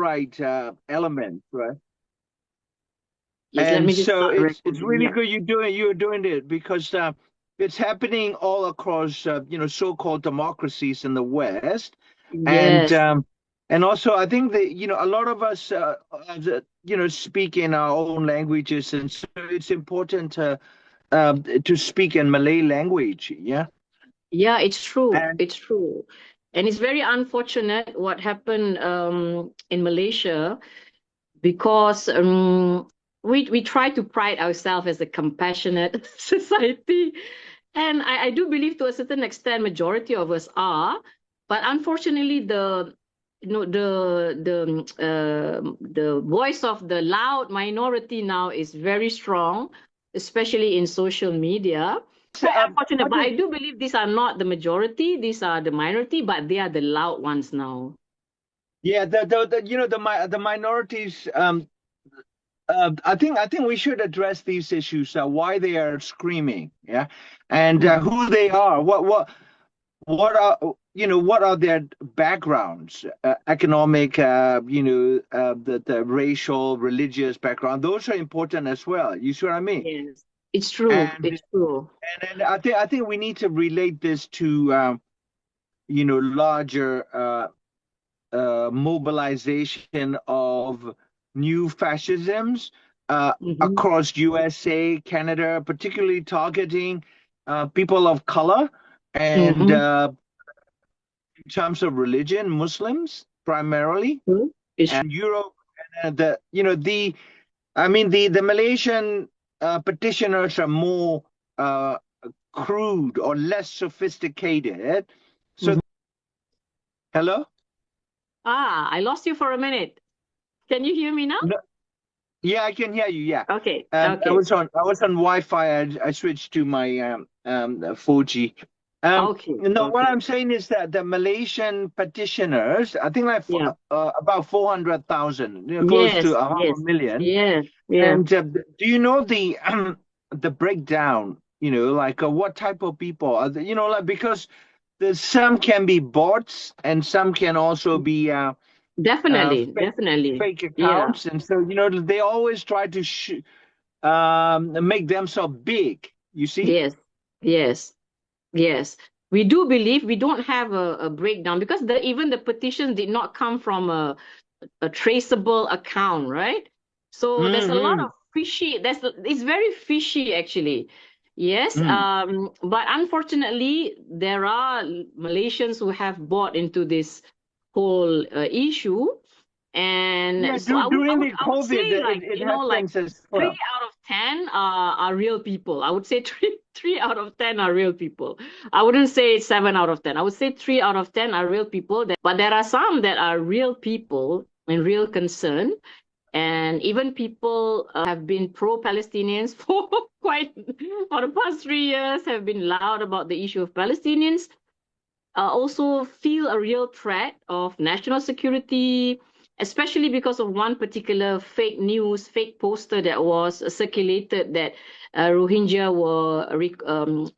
far-right element, right? Yes, let And me just so start it's recording. really Yeah. good you're doing it because it's happening all across so-called democracies in the West, and Yes. also I think that a lot of us speak in our own languages, and so it's important to speak in Malay language. Yeah, Yeah, it's true. and It's true. And it's very unfortunate what happened in Malaysia because we try to pride ourselves as a compassionate society. And I do believe to a certain extent majority of us are, but unfortunately the voice of the loud minority now is very strong, especially in social media. Quite unfortunate, what but is I do believe these are not the majority, these are the minority, but they are the loud ones now. yeah the minorities. I think we should address these issues, why they are screaming, yeah, and Mhm. who they are, what are their backgrounds, economic, the racial, religious background. Those are important as well. You see what I mean? Yes, it's true. And It's true. and I think we need to relate this to larger mobilization of new fascisms Hmm. across USA, Canada, particularly targeting people of color and Hmm. in terms of religion, Muslims primarily, It's and Europe. And the Malaysian petitioners are more uh, crude or less sophisticated. So, Mhm. hello? I lost you for a minute. Can you hear me now? Yeah, I can hear you. Yeah, Okay, I okay, was on Wi-Fi. I switched to my 4G. okay, No, what okay. I'm saying is that the Malaysian petitioners, I think like Yeah. about 400,000, close to Yes, a half a yes, million. yes, yeah. And do you know the the breakdown? Like what type of people are like, because there's some can be bots and some can also be Definitely, fake definitely. Yeah. accounts, and so they always try to make themselves big. You see? Yes, yes, yes. We do believe we don't have a breakdown because even the petitions did not come from a traceable account, right? So there's a lot Hmm. of fishy. It's very fishy actually. Yes, Mm. but unfortunately, there are Malaysians who have bought into this whole issue, Yeah, and so during the I would COVID, say like it like happens as three well. out of ten are real people. I would say three out of ten are real people. I wouldn't say seven out of ten. I would say three out of ten are real people. But there are some that are real people and real concern. And even people have been pro-Palestinians for for the past 3 years, have been loud about the issue of Palestinians. Also feel a real threat of national security, especially because of one particular fake news, fake poster that was circulated that Rohingya were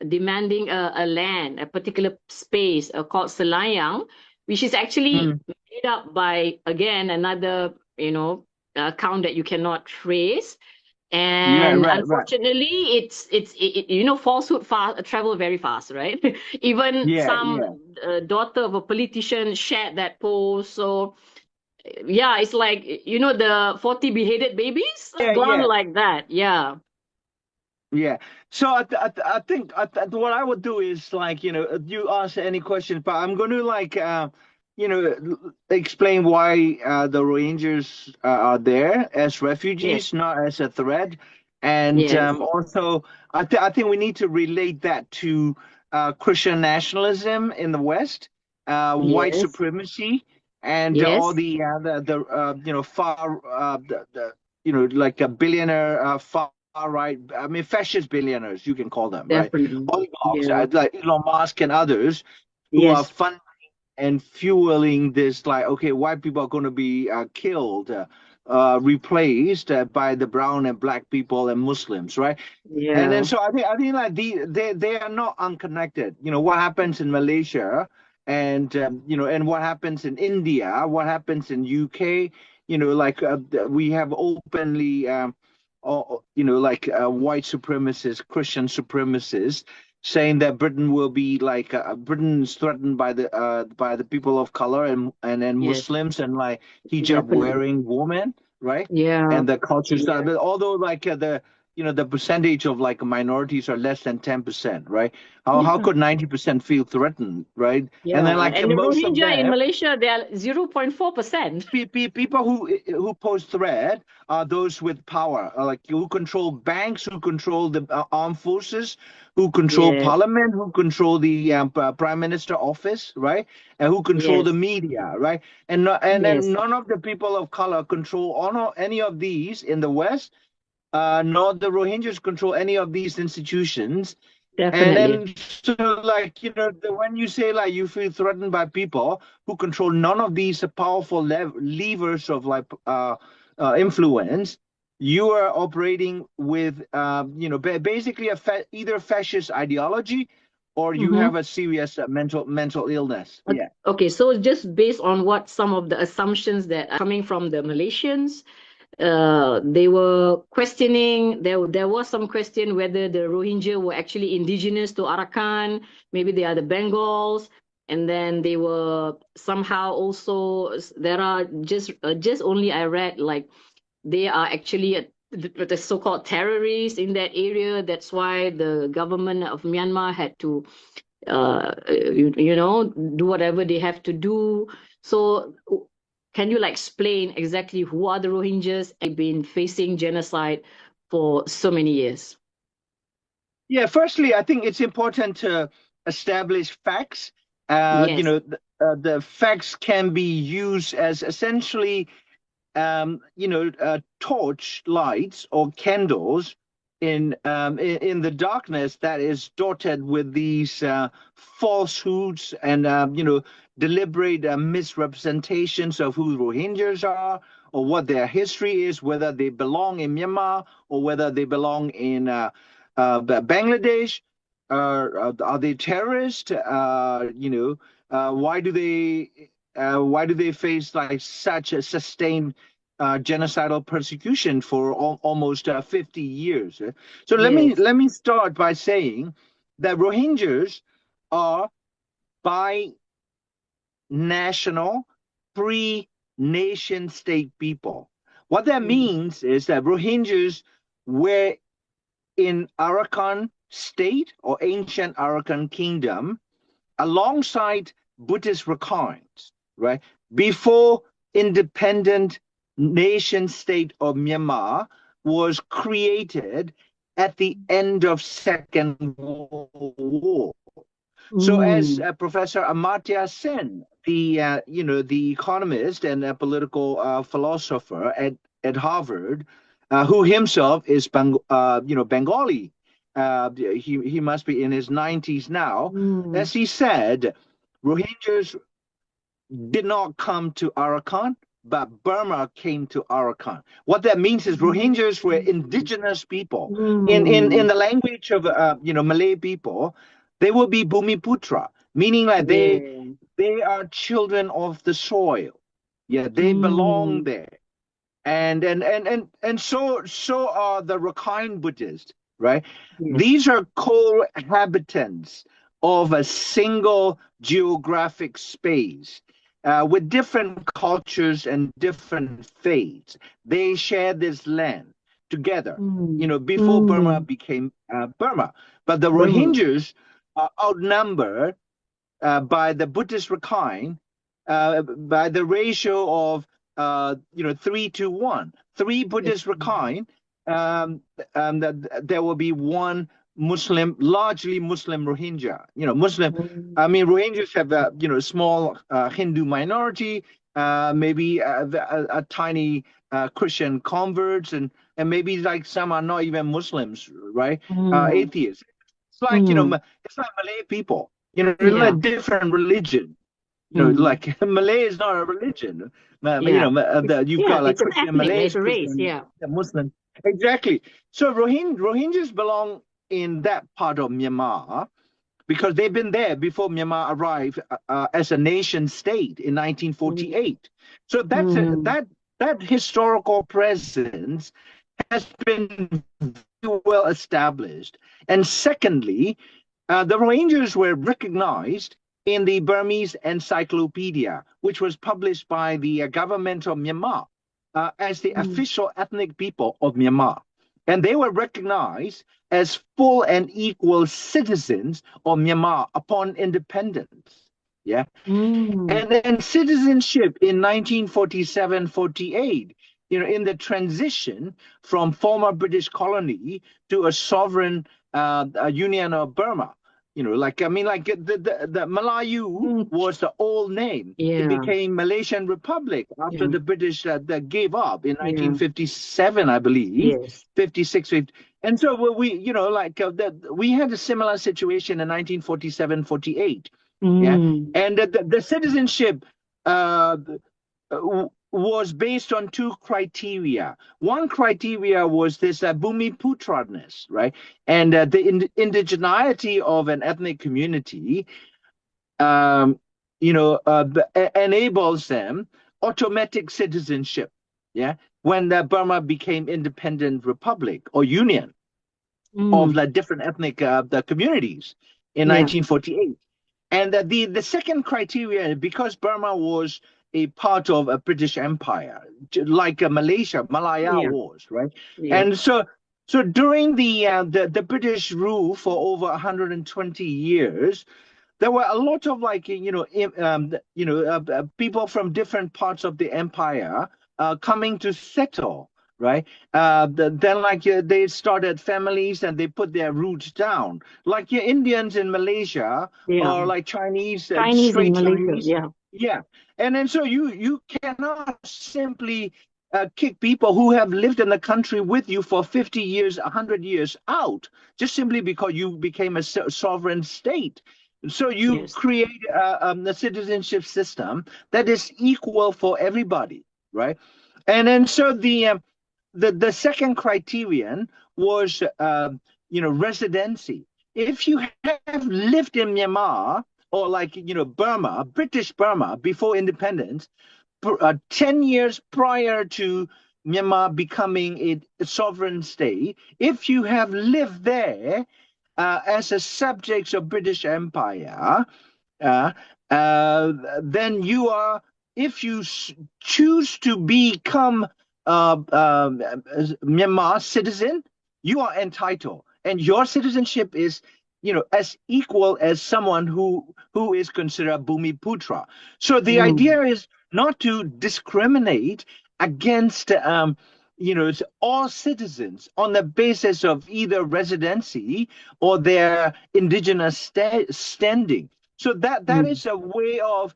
demanding a land, a particular space called Selayang, which is actually Mm. made up by, again, another, account that you cannot trace. Yeah, And right, right. unfortunately, falsehood travel very fast, right? Even Yeah, some yeah, daughter of a politician shared that post. So yeah, it's like the 40 beheaded babies yeah, gone yeah, like that. Yeah. yeah. So I think what I would do is like you ask any questions, but I'm going to like explain why the Rohingyas are there as Yes. refugees, not as a threat, and Yes. also I think we need to relate that to Christian nationalism in the West, white Yes. supremacy, and all Yes. the far like a billionaire far right. I mean, fascist billionaires, you can call them, right? Definitely. Oligarchs, Yeah. like Elon Musk and others, who are Yes. funding and fueling this, like, okay, white people are going to be killed, replaced by the brown and black people and Muslims, right? And then Yeah. so I think like they are not unconnected. What happens in Malaysia and and what happens in India, what happens in UK, we have openly, white supremacists, Christian supremacists, saying that Britain will be Britain is threatened by the people of color and Yes, Muslims and like hijab definitely. wearing women, right? Yeah, And the culture stuff. But although the percentage of like minorities are less than 10%, right? How yeah, could 90% feel threatened, right? And then yeah. like And the most of Rohingya in them, Malaysia, they are 0.4%. people who pose threat are those with power, like who control banks, who control the armed forces, who control Yes, parliament, who control the prime minister office, right? And who control the yes, media, right? And no, and then yes, none of the people of color control any of these in the West, nor the Rohingyas control any of these institutions. And definitely. then, so like, when you say like you feel threatened by people who control none of these powerful levers of like influence, you are operating with, basically either fascist ideology or you Mm-hmm. have a serious mental illness. Yeah. Okay, so just based on what some of the assumptions that are coming from the Malaysians, they were questioning, there was some question whether the Rohingya were actually indigenous to Arakan, maybe they are the Bengals, and then they were somehow also, there are just only I read like they are actually the so-called terrorists in that area. That's why the government of Myanmar had to do whatever they have to do. So can you like explain exactly who are the Rohingyas and been facing genocide for so many years? Yeah, firstly, I think it's important to establish facts. Yes. The facts can be used as essentially torch lights or candles in the darkness that is dotted with these falsehoods and deliberate misrepresentations of who Rohingyas are or what their history is, whether they belong in Myanmar or whether they belong in Bangladesh. Are they terrorists? Why do they face like such a sustained genocidal persecution for almost 50 years? So let me Yes. let me start by saying that Rohingyas are binational, free nation state people. What that Mm. means is that Rohingyas were in Arakan state or ancient Arakan kingdom alongside Buddhist Rakhines, right? Before independent nation state of Myanmar was created at the end of Second World War. So, as Mm. Professor Amartya Sen, the economist and a political philosopher at Harvard, who himself is Bengali, he must be in his 90s now. Mm. As he said, Rohingyas did not come to Arakan, but Burma came to Arakan. What that means is Rohingyas were indigenous people. In Mm. the language of Malay people, they will be Bumiputra, meaning that Yeah. they are children of the soil. Yeah, they belong Mm. there. And so are the Rakhine Buddhists, right? Yes. These are cohabitants of a single geographic space with different cultures and different faiths. They share this land together, Mm. before Burma Mm. became Burma. But the Burma. Rohingyas are outnumbered by the Buddhist Rakhine by the ratio of 3 to 1. Three Yes. Buddhist Rakhine, there will be one Muslim, largely Muslim Rohingya. Muslim. Mm. I mean, Rohingyas have a small Hindu minority, maybe a tiny Christian converts, and maybe like some are not even Muslims, right? Mm. Atheists. It's like Mm. it's like Malay people. They're a Yeah. different religion. Mm. Like Malay is not a religion. Yeah. You've got like It's an Christian ethnic, it's Malays, a race. Christian Yeah. Muslim. Exactly. So Rohingyas belong in that part of Myanmar because they've been there before Myanmar arrived as a nation state in Mm. 1948. So Mm. that that historical presence has been well established. And secondly, the Rohingyas were recognized in the Burmese Encyclopedia, which was published by the government of Myanmar as the Mm. official ethnic people of Myanmar. And they were recognized as full and equal citizens of Myanmar upon independence. Yeah. Mm. And then citizenship in 1947-48, in the transition from former British colony to a sovereign a union of Burma. The Malayu Mm. was the old name. It Yeah. became Malaysian Republic after Yeah. the British that gave up in Yeah. 1957, I believe, Yes. 56, 50. And so we had a similar situation in 1947-48. Yeah, Mm. and the citizenship uh, was based on two criteria. One criteria was this Bhumiputraness, right? And the indigeneity of an ethnic community, um, enables them automatic citizenship. Yeah, when Burma became independent republic or union of Mm. the different ethnic the communities in Yeah. 1948. And the second criteria, because Burma was a part of a British Empire, like Malaysia, Malaya Yeah. was, right? Yeah. And so during the British rule for over 120 years, there were a lot of people from different parts of the empire coming to settle, right? Then they started families and they put their roots down, like your Indians in Malaysia Yeah. or like Chinese, Chinese in straight Malaysia. Chinese. Yeah. Yeah, and then so you cannot simply kick people who have lived in the country with you for 50 years, 100 years out, just simply because you became a sovereign state. So you Yes. create a citizenship system that is equal for everybody, right? And then so the second criterion was residency. If you have lived in Myanmar or Burma, British Burma before independence, 10 years prior to Myanmar becoming a sovereign state, if you have lived there as a subject of British Empire, uh, then you are, if you choose to become Myanmar citizen, you are entitled, and your citizenship is, as equal as someone who is considered Bumiputra. So the Mm. idea is not to discriminate against all citizens on the basis of either residency or their indigenous standing. So that Mm. is a way of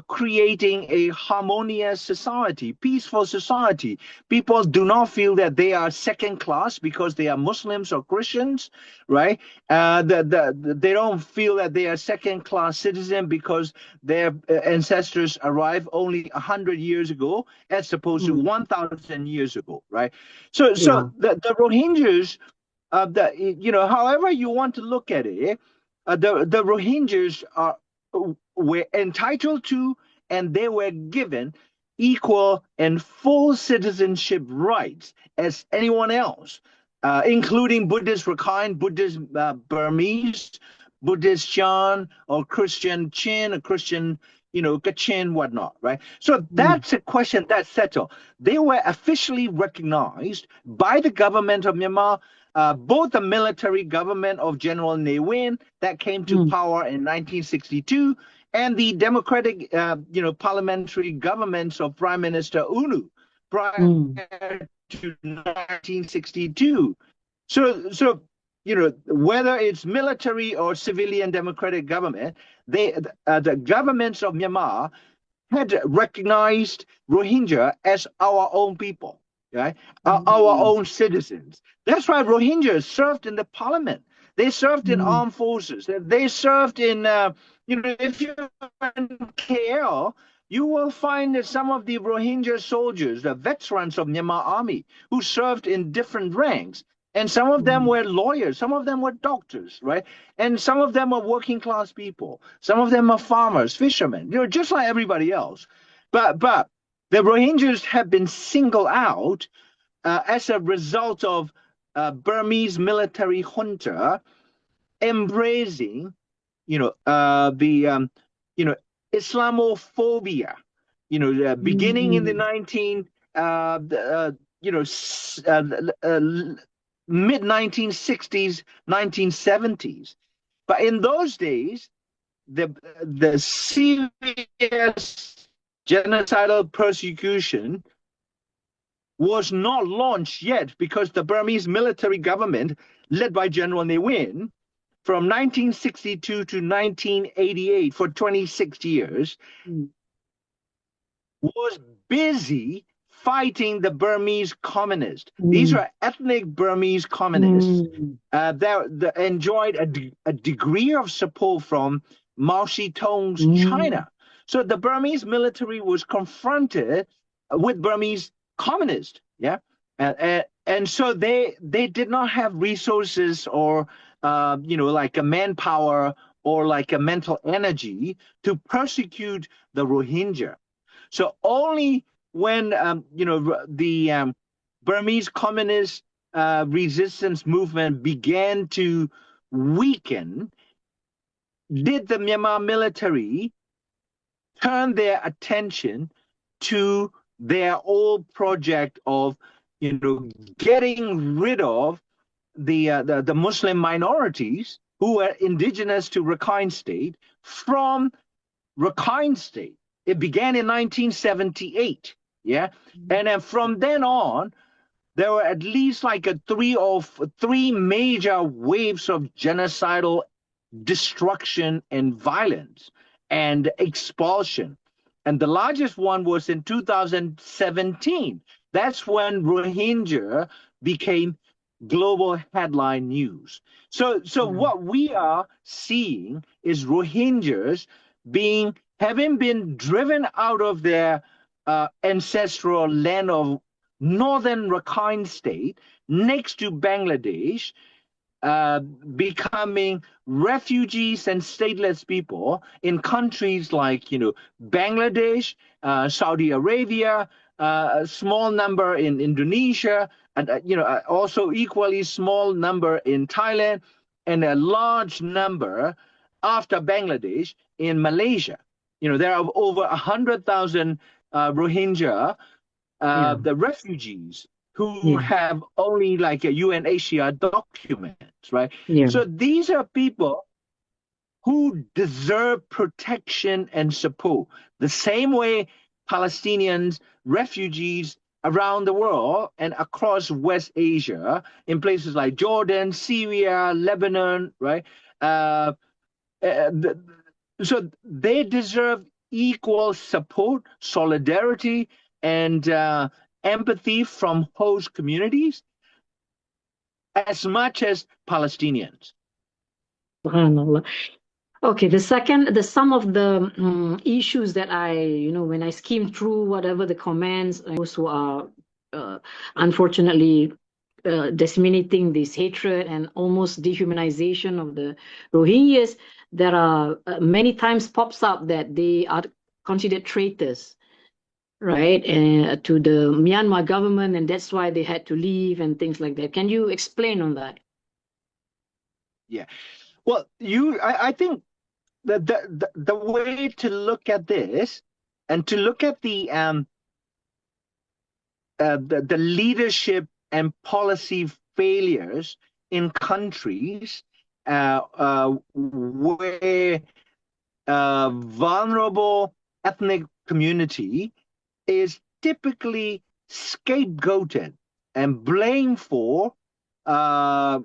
creating a harmonious society, peaceful society. People do not feel that they are second class because they are Muslims or Christians, right? They don't feel that they are second class citizen because their ancestors arrived only 100 years ago, as opposed to Mm. 1,000 years ago, right? So Yeah. the Rohingyas, however you want to look at it, the Rohingyas were entitled to and they were given equal and full citizenship rights as anyone else, including Buddhist Rakhine, Buddhist Burmese, Buddhist Shan, or Christian Chin, or Christian, Kachin, whatnot, right? So Mm. that's a question that's settled. They were officially recognized by the government of Myanmar, both the military government of General Ne Win that came to Mm. power in 1962 and the democratic, parliamentary governments of Prime Minister UNU prior Mm. to 1962. So whether it's military or civilian democratic government, the governments of Myanmar had recognized Rohingya as our own people, right? Our Mm. own citizens. That's why Rohingyas served in the parliament. They served in Mm. armed forces. They served in, if you're in KL, you will find that some of the Rohingya soldiers, the veterans of Myanmar army, who served in different ranks. And some of them Mm. were lawyers, some of them were doctors, right? And some of them are working class people. Some of them are farmers, fishermen, just like everybody else. But The Rohingyas have been singled out as a result of Burmese military junta embracing, the Islamophobia, beginning in the Mm, 19, mid 1960s, 1970s. But in those days, the the serious genocidal persecution was not launched yet because the Burmese military government, led by General Ne Win, from 1962 to 1988, for 26 years, mm, was busy fighting the Burmese communists. These mm, are ethnic Burmese communists mm, that enjoyed a degree of support from Mao Zedong's mm, China. So the Burmese military was confronted with Burmese communists, yeah, and so they did not have resources or like a manpower or like a mental energy to persecute the Rohingya. So only when the Burmese communist resistance movement began to weaken, did the Myanmar military turn their attention to their old project of getting rid of the Muslim minorities who were indigenous to Rakhine State from Rakhine State. It began in 1978, yeah, and then from then on, there were at least like three major waves of genocidal destruction and violence and expulsion. And the largest one was in 2017. That's when Rohingya became global headline news. So mm, what we are seeing is Rohingyas having been driven out of their ancestral land of northern Rakhine State next to Bangladesh, becoming refugees and stateless people in countries like Bangladesh, Saudi Arabia, a small number in Indonesia, and also equally small number in Thailand, and a large number after Bangladesh in Malaysia. There are over 100,000 Rohingya, yeah, the refugees who yeah, have only like a UNHCR documents, right? yeah. So these are people who deserve protection and support the same way Palestinians, refugees around the world and across West Asia, in places like Jordan, Syria, Lebanon, right? Uh, uh, so they deserve equal support, solidarity, and empathy from host communities as much as Palestinians. Subhanallah. Okay, the some of the issues that when I skim through whatever the comments, those who are uh, unfortunately disseminating this hatred and almost dehumanization of the Rohingyas, there are many times pops up that they are considered traitors, right, to the Myanmar government, and that's why they had to leave and things like that. Can you explain on that? Yeah. Well, I think the way to look at this and to look at the leadership and policy failures in countries where vulnerable ethnic community is typically scapegoated and blamed for uh,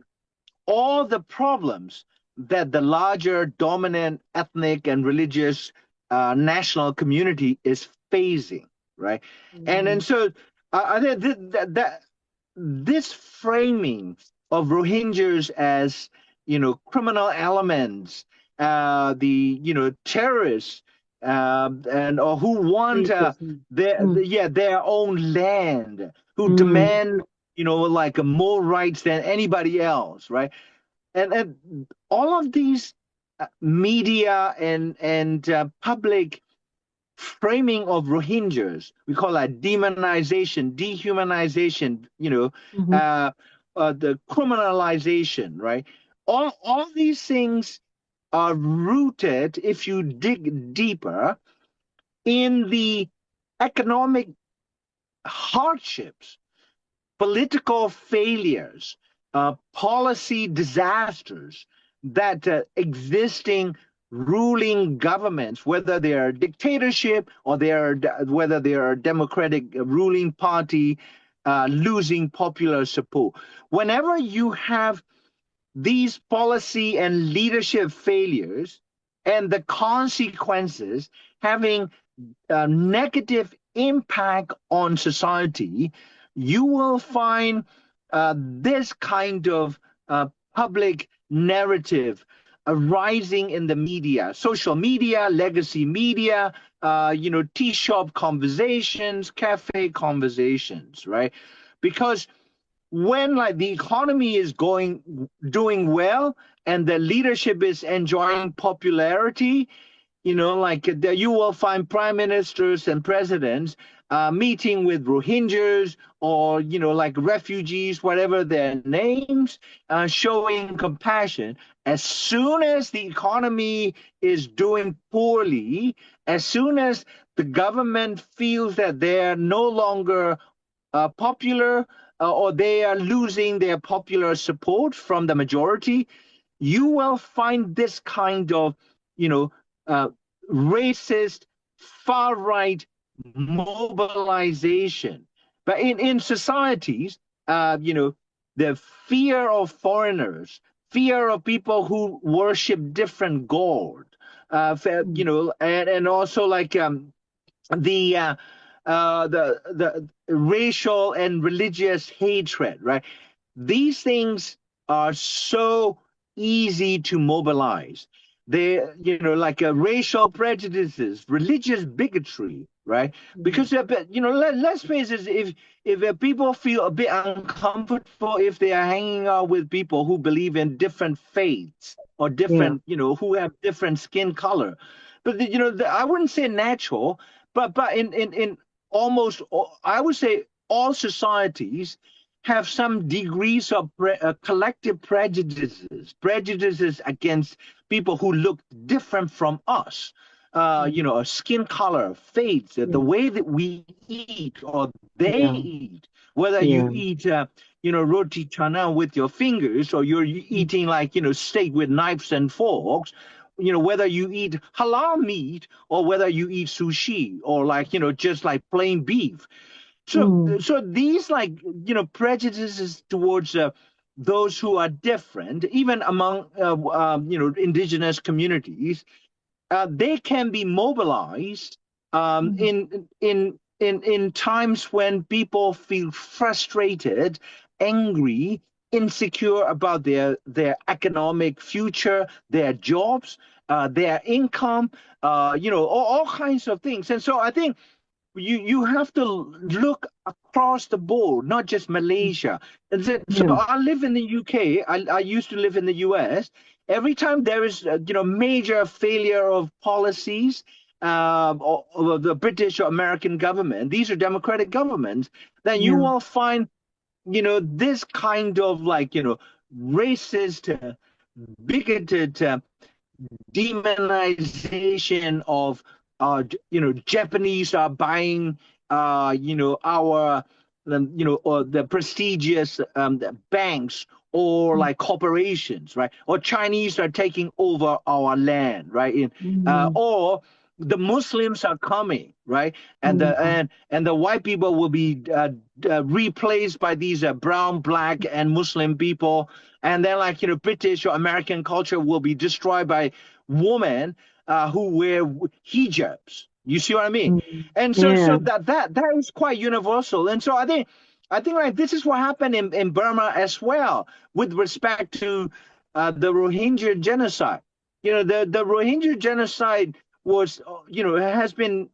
all the problems that the larger dominant ethnic and religious national community is facing, right? And Mhm. so I think that this framing of Rohingyas as criminal elements, the terrorists, and or who want Traitors. Mm. their own land, who Mm. demand like more rights than anybody else, right? And all of these media and public framing of Rohingyas. We call that demonization, dehumanization, Mm-hmm. uh, the criminalization, right? All these things are rooted, if you dig deeper, in the economic hardships, political failures, policy disasters that existing ruling governments, whether they are dictatorship or whether they are a democratic ruling party, losing popular support. Whenever you have these policy and leadership failures and the consequences having a negative impact on society, you will find this kind of public narrative arising in the media, social media, legacy media, tea shop conversations, cafe conversations, right? Because when like the economy is doing well and the leadership is enjoying popularity, like you will find prime ministers and presidents meeting with Rohingyas or, like refugees, whatever their names, showing compassion. As soon as the economy is doing poorly, as soon as the government feels that they're no longer popular or they are losing their popular support from the majority, you will find this kind of, you know, uh, racist, far right mobilization. But in societies, the fear of foreigners, fear of people who worship different God, and also like the the racial and religious hatred, right? These things are so easy to mobilize. They, like racial prejudices, religious bigotry, right? Mm-hmm. Because, let's face it, if people feel a bit uncomfortable if they are hanging out with people who believe in different faiths or Yeah. different, who have different skin color, but I wouldn't say natural, but in almost, I would say all societies have some degrees of collective prejudices against people who look different from us. Mm-hmm. Skin color, faith, the Yeah. way that we eat or they Yeah. eat, whether you Yeah. eat, roti chana with your fingers or you're Mm. eating like, steak with knives and forks, whether you eat halal meat or whether you eat sushi or like, just like plain beef. Mm. So these like prejudices towards those who are different, even among indigenous communities, they can be mobilized Mm. in times when people feel frustrated, angry, insecure about their economic future, their jobs, their income, all kinds of things. And so I think you have to look across the board, not just Malaysia. And so Yeah. I live in the UK. I used to live in the US. Every time there is major failure of policies of the British or American government, these are democratic governments, then you Yeah. will find this kind of like racist, bigoted demonization of Japanese are buying our or the prestigious the banks or Mm. like corporations, right? Or Chinese are taking over our land, right? Mm. Or the Muslims are coming, right? And the Mm. and the white people will be replaced by these brown, black, and Muslim people, and then like British or American culture will be destroyed by women who wear hijabs. You see what I mean? Mm. And so Yeah. that is quite universal. And so I think like this is what happened in Burma as well with respect to the Rohingya genocide. The Rohingya genocide was has been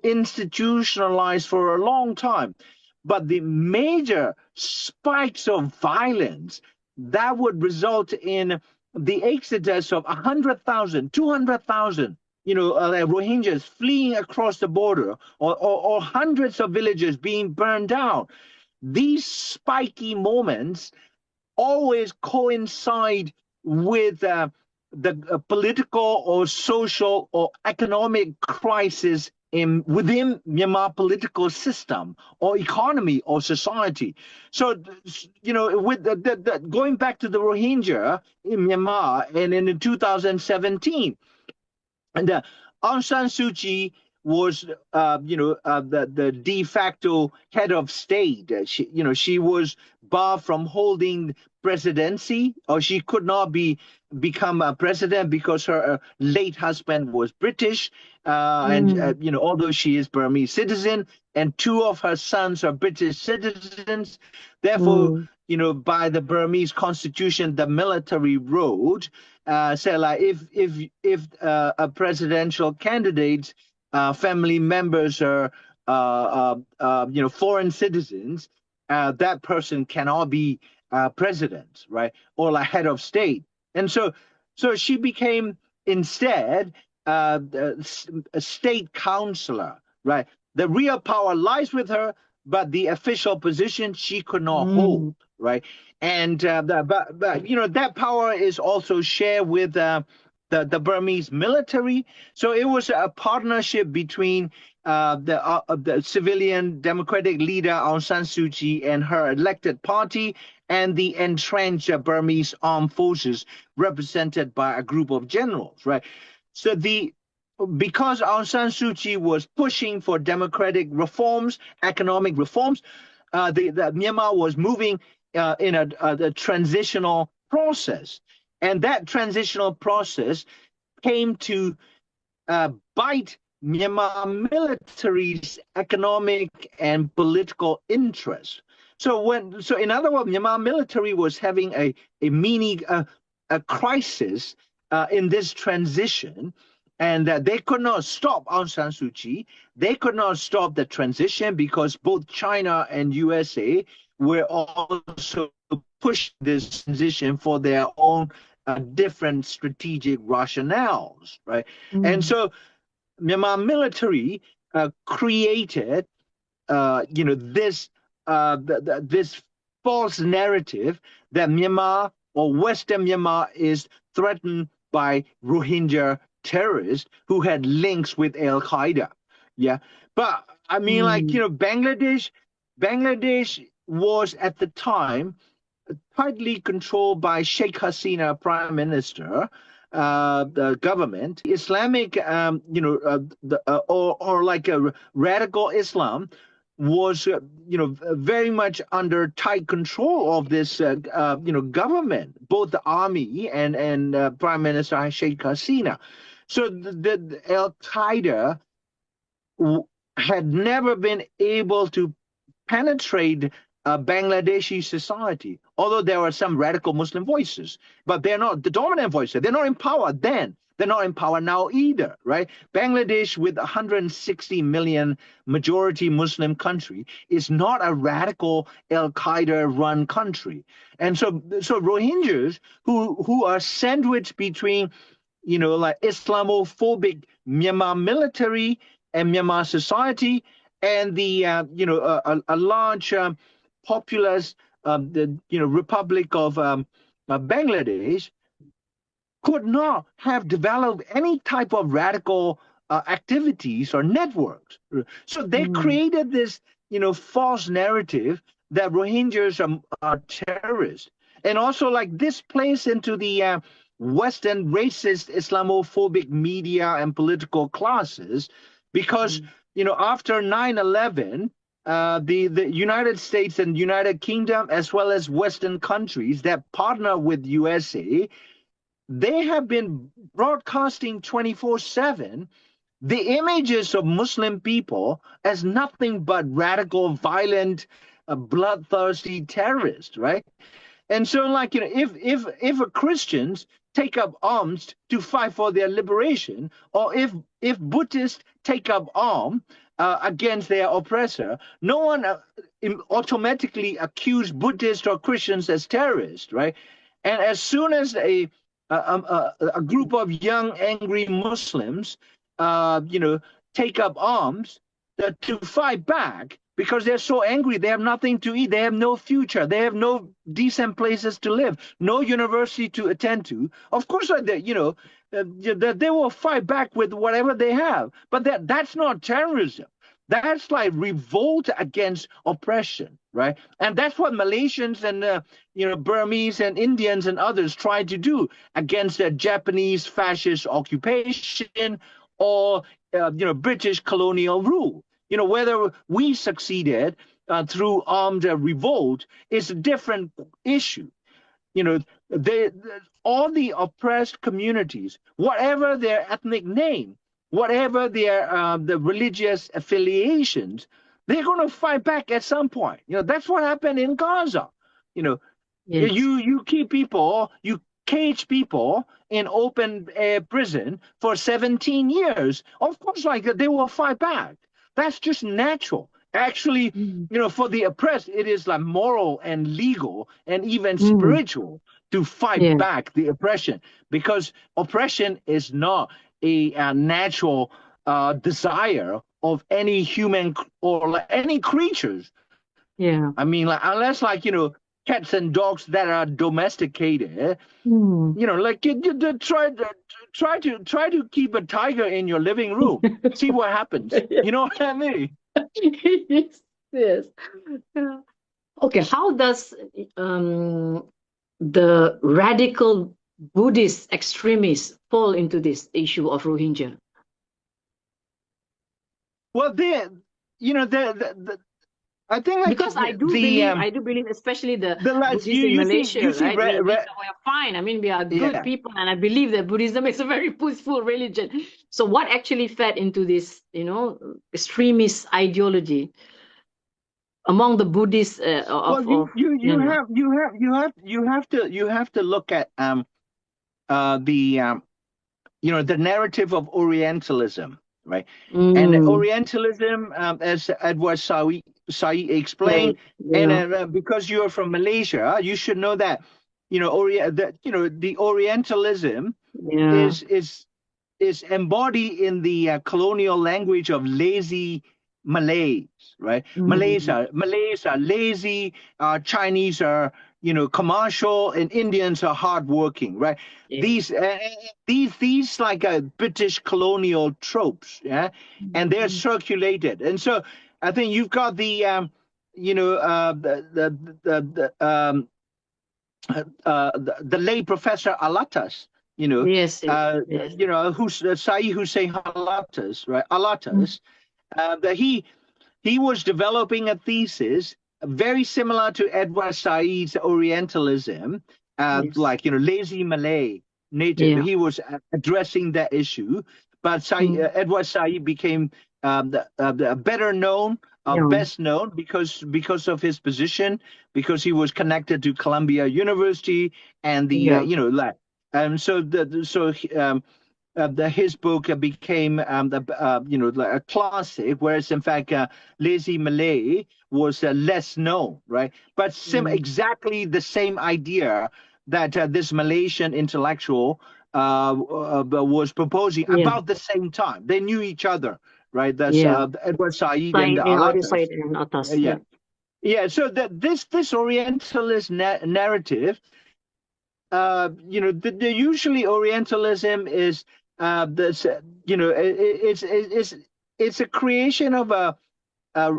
institutionalized for a long time, but the major spikes of violence that would result in the exodus of 100,000, 200,000, like Rohingyas fleeing across the border, or hundreds of villages being burned down. These spiky moments always coincide with the political or social or economic crisis within Myanmar political system or economy or society. So, with going back to the Rohingya in Myanmar and in 2017, and Aung San Suu Kyi was, the de facto head of state. She was barred from holding presidency, or she could not become a president because her late husband was British, and although she is Burmese citizen, and two of her sons are British citizens, therefore, by the Burmese constitution, the military road say like if a presidential candidate's family members are foreign citizens, that person cannot be president, right, or like head of state. And so she became instead a state counselor, right? The real power lies with her, but the official position she could not hold, right? And but that power is also shared with the Burmese military. So it was a partnership between the civilian democratic leader Aung San Suu Kyi and her elected party, and the entrenched Burmese armed forces represented by a group of generals, right? So because Aung San Suu Kyi was pushing for democratic reforms, economic reforms, the Myanmar was moving in a transitional process. And that transitional process came to bite Myanmar military's economic and political interests. So in other words, Myanmar military was having a mini crisis in this transition, and they could not stop Aung San Suu Kyi. They could not stop the transition because both China and USA were also pushing this transition for their own different strategic rationales, right? And so Myanmar military created, this this false narrative that Myanmar or Western Myanmar is threatened by Rohingya terrorists who had links with Al Qaeda. Yeah, but I mean, Bangladesh was at the time tightly controlled by Sheikh Hasina, prime minister, the government, Islamic, or like a radical Islam was, very much under tight control of this, government, both the army and Prime Minister Sheikh Hasina. So the Al Qaeda had never been able to penetrate Bangladeshi society, although there are some radical Muslim voices, but they're not the dominant voices. They're not in power then. They're not in power now either, right? Bangladesh, with 160 million majority Muslim country, is not a radical Al Qaeda-run country, and so Rohingyas who are sandwiched between, like Islamophobic Myanmar military and Myanmar society, and the a large populous Republic of Bangladesh, could not have developed any type of radical activities or networks. So they created this, false narrative that Rohingyas are terrorists. And also, like, this plays into the Western racist Islamophobic media and political classes, because, after 9/11, the United States and United Kingdom, as well as Western countries that partner with USA, they have been broadcasting 24/7 the images of Muslim people as nothing but radical, violent, bloodthirsty terrorists, right? And so, like, if a Christians take up arms to fight for their liberation, or if Buddhists take up arms against their oppressor, no one automatically accuse Buddhists or Christians as terrorists, right? And as soon as a group of young, angry Muslims you know, take up arms to fight back because they're so angry. They have nothing to eat. They have no future. They have no decent places to live, no university to attend to. Of course, they will fight back with whatever they have. But that's not terrorism. That's like revolt against oppression, right? And that's what Malaysians and Burmese and Indians and others tried to do against the Japanese fascist occupation or British colonial rule. Whether we succeeded through armed revolt is a different issue. You know, they all the oppressed communities, whatever their ethnic name, whatever their the religious affiliations, they're going to fight back at some point. That's what happened in Gaza. You know, Yes. you keep people, you cage people in open air prison for 17 years. Of course, like they will fight back. That's just natural. Actually, Mm. For the oppressed, it is like moral and legal and even Mm. spiritual to fight Yeah. back the oppression because oppression is not a natural desire of any human or like any creatures. Yeah. I mean, like unless like cats and dogs that are domesticated, Mm. like you try to keep a tiger in your living room, see what happens. You know what I mean? Yes. Yes. Yeah. Okay, how does the radical Buddhist extremists fall into this issue of Rohingya? Well, the I think like Because I do believe, especially the the lads Buddhists you in you see you Malaysia, see right? We're fine. I mean, we are good yeah. people, and I believe that Buddhism is a very peaceful religion. So, what actually fed into this, extremist ideology among the Buddhists Well, of you have to look at the the narrative of Orientalism, right? And Mm, Orientalism, as Edward Said right, explained, and yeah, because you are from Malaysia, you should know that the Orientalism yeah, is embodied in the colonial language of lazy Malays, right? mm, Malays are lazy, Chinese are commercial, and Indians are hardworking, right? yeah. These these like British colonial tropes, yeah, and they're Mm, circulated, and so I think you've got the the late Professor Alatas, yes, yes, yes. who's Saeed Hussein Alatas, right? Mm, Alatas, that he was developing a thesis very similar to Edward Said's Orientalism, yes, like lazy Malay native. yeah. He was addressing that issue, but Mm, Edward Said became the better known, yeah, best known because of his position, because he was connected to Columbia University and the yeah, like. So his book became like a classic, whereas in fact Lazy Malay was less known, right? But mm, exactly the same idea that this Malaysian intellectual was proposing yeah, about the same time. They knew each other, right? That's yeah. Edward Said and Side, other Alatas. side and atas, Yeah, yeah. yeah. So that this Orientalist narrative, the usually Orientalism is this, it's a creation of a, a,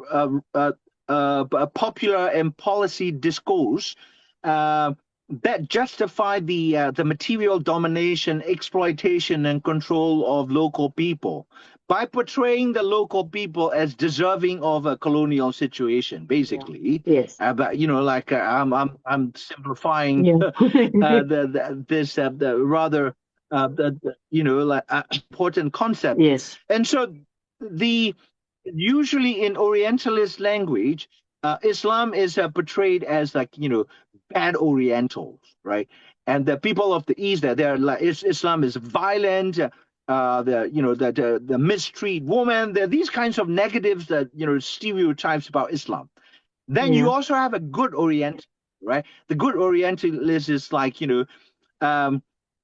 a, a popular and policy discourse uh, that justify the material domination, exploitation, and control of local people by portraying the local people as deserving of a colonial situation, Yeah. basically. Yes. But like I'm simplifying Yeah. this the rather like important concept, Yes. and so the usually in Orientalist language, Islam is portrayed as like bad Orientals, right? And the people of the East, they're like Islam is violent. The mistreat woman. There are these kinds of negatives that stereotypes about Islam. Then you Yeah. also have a good Oriental, right? The good Orientalist is like um,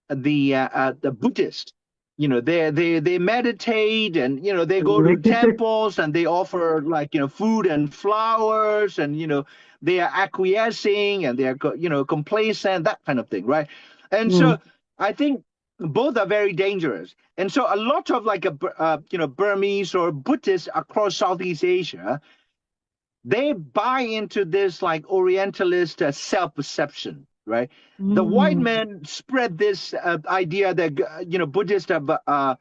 the Buddhist. they meditate, and they go to temples, and they offer like food and flowers, and they are acquiescing, and they are complacent, that kind of thing, right? And so I think both are very dangerous. And so a lot of like Burmese or Buddhists across Southeast Asia, they buy into this like Orientalist self-perception, right? The white man spread this idea that Buddhists are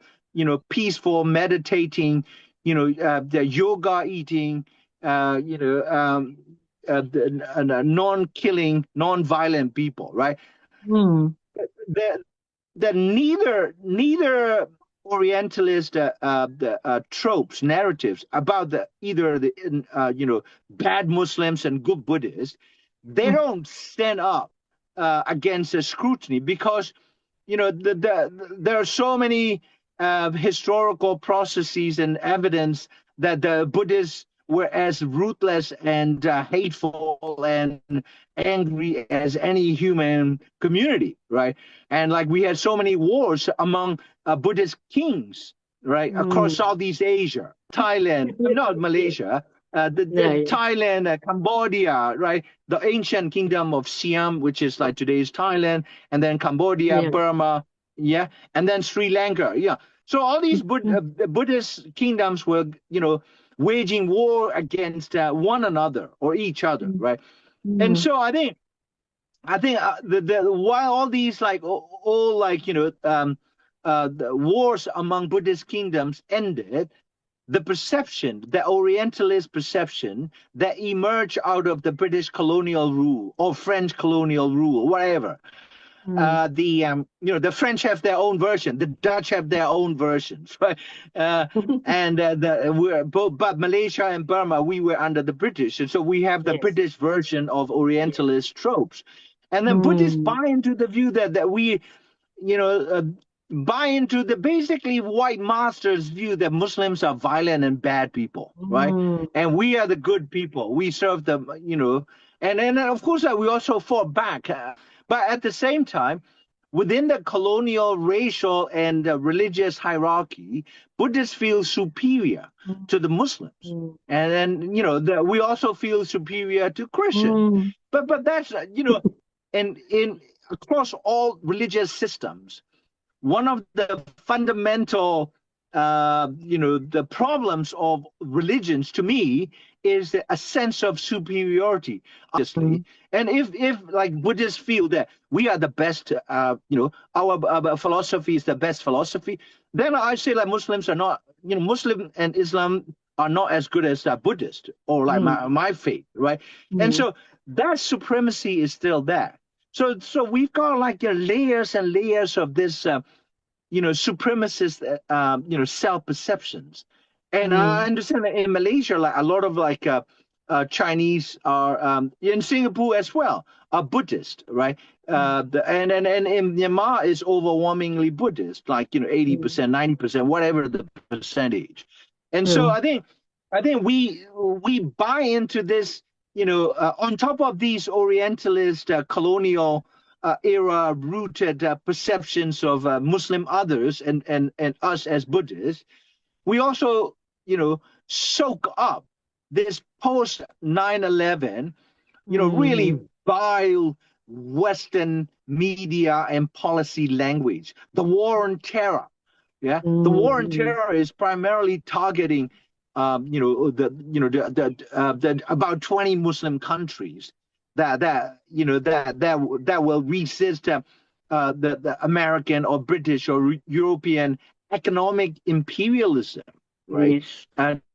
peaceful, meditating, they're yoga eating, non-killing, non-violent people, right? That neither Orientalist tropes, narratives about either the bad Muslims and good Buddhists, they don't stand up against the scrutiny, because there are so many historical processes and evidence that the Buddhists were as ruthless and hateful and angry as any human community, right? And like we had so many wars among Buddhist kings, right, across Southeast Asia, Thailand, not Malaysia, Thailand, Cambodia, right? The ancient kingdom of Siam, which is like today's Thailand, and then Cambodia, Burma, and then Sri Lanka, So all these Buddhist kingdoms were, waging war against one another or each other, right? And so I think while all these like all like the wars among Buddhist kingdoms ended, the perception, the Orientalist perception that emerged out of the British colonial rule or French colonial rule, whatever. The French have their own version, the Dutch have their own versions, right? And but Malaysia and Burma, we were under the British, and so we have the British version of Orientalist tropes. And then Buddhists buy into the view that we, buy into the basically white masters' view that Muslims are violent and bad people, right? And we are the good people. We serve them, and then of course we also fought back. But at the same time, within the colonial, racial, and religious hierarchy, Buddhists feel superior to the Muslims, and then we also feel superior to Christians. But that's and in across all religious systems, one of the fundamental the problems of religions to me is a sense of superiority, obviously. And if like Buddhists feel that we are the best, our philosophy is the best philosophy, then I say like Muslims are not, Muslim and Islam are not as good as Buddhist or like my faith, right? And so that supremacy is still there. So we've got like layers and layers of this supremacist, self-perceptions. And I understand that in Malaysia, like a lot of like Chinese are, in Singapore as well, are Buddhist, right? And in Myanmar is overwhelmingly Buddhist, like, 80%, 90%, whatever the percentage. And so I think we buy into this, on top of these Orientalist colonial era rooted perceptions of Muslim others and us as Buddhists, we also, soak up this post 9/11, really vile Western media and policy language. The war on terror, the war on terror is primarily targeting, the about 20 Muslim countries that will resist the American or British or European economic imperialism, right?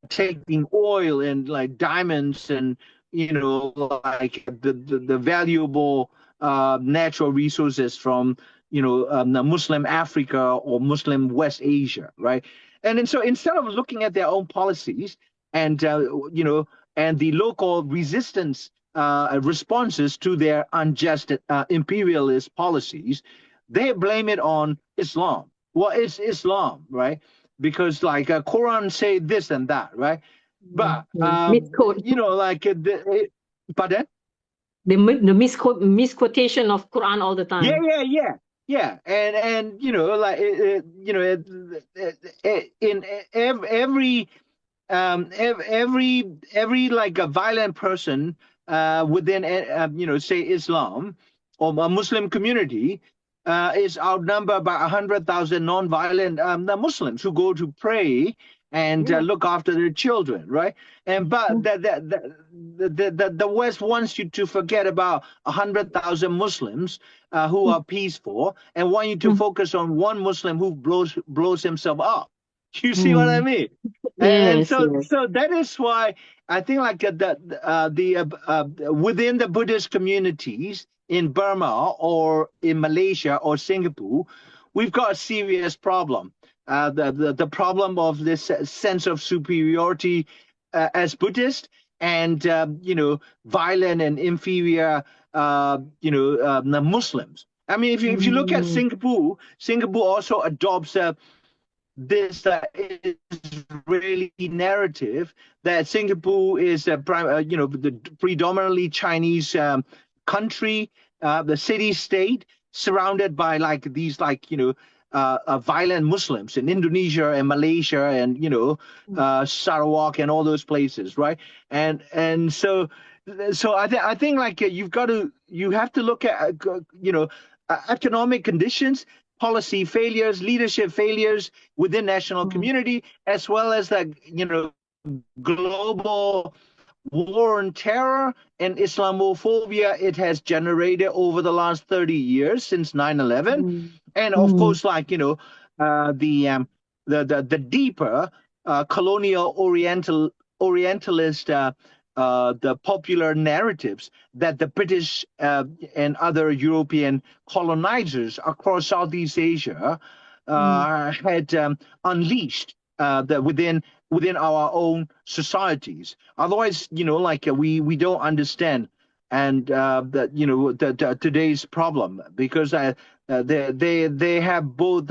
Taking oil and like diamonds and like the valuable natural resources from Muslim Africa or Muslim West Asia, right? And so instead of looking at their own policies and and the local resistance responses to their unjust imperialist policies, they blame it on Islam. Well, it's Islam, right? Because like Quran say this and that, right? But misquote. Pardon? The misquotation of Quran all the time. Yeah. Yeah, and like in every every like a violent person within say Islam or a Muslim community is outnumbered by 100,000 non-violent the Muslims who go to pray and Yeah. look after their children, right? And but Mm, the West wants you to forget about 100,000 Muslims who mm, are peaceful and want you to mm, focus on one Muslim who blows himself up. You see what I mm. mean? And Yes, so, yes. so that is why I think like within the Buddhist communities in Burma or in Malaysia or Singapore, we've got a serious problem. The problem of this sense of superiority as Buddhist and violent and inferior the Muslims. I mean, if you look at Mm, Singapore, Singapore also adopts this Israeli narrative that Singapore is a the predominantly Chinese country, the city state surrounded by like these violent Muslims in Indonesia and Malaysia and mm, Sarawak and all those places, right? And so I think like you have to look at economic conditions, policy failures, leadership failures within national mm, community, as well as the global war on terror and Islamophobia it has generated over the last 30 years since 9/11. mm, And of mm, course, like, the deeper colonial orientalist the popular narratives that the British and other European colonizers across Southeast Asia mm. had unleashed within our own societies. Otherwise, like we don't understand and that today's problem because they have both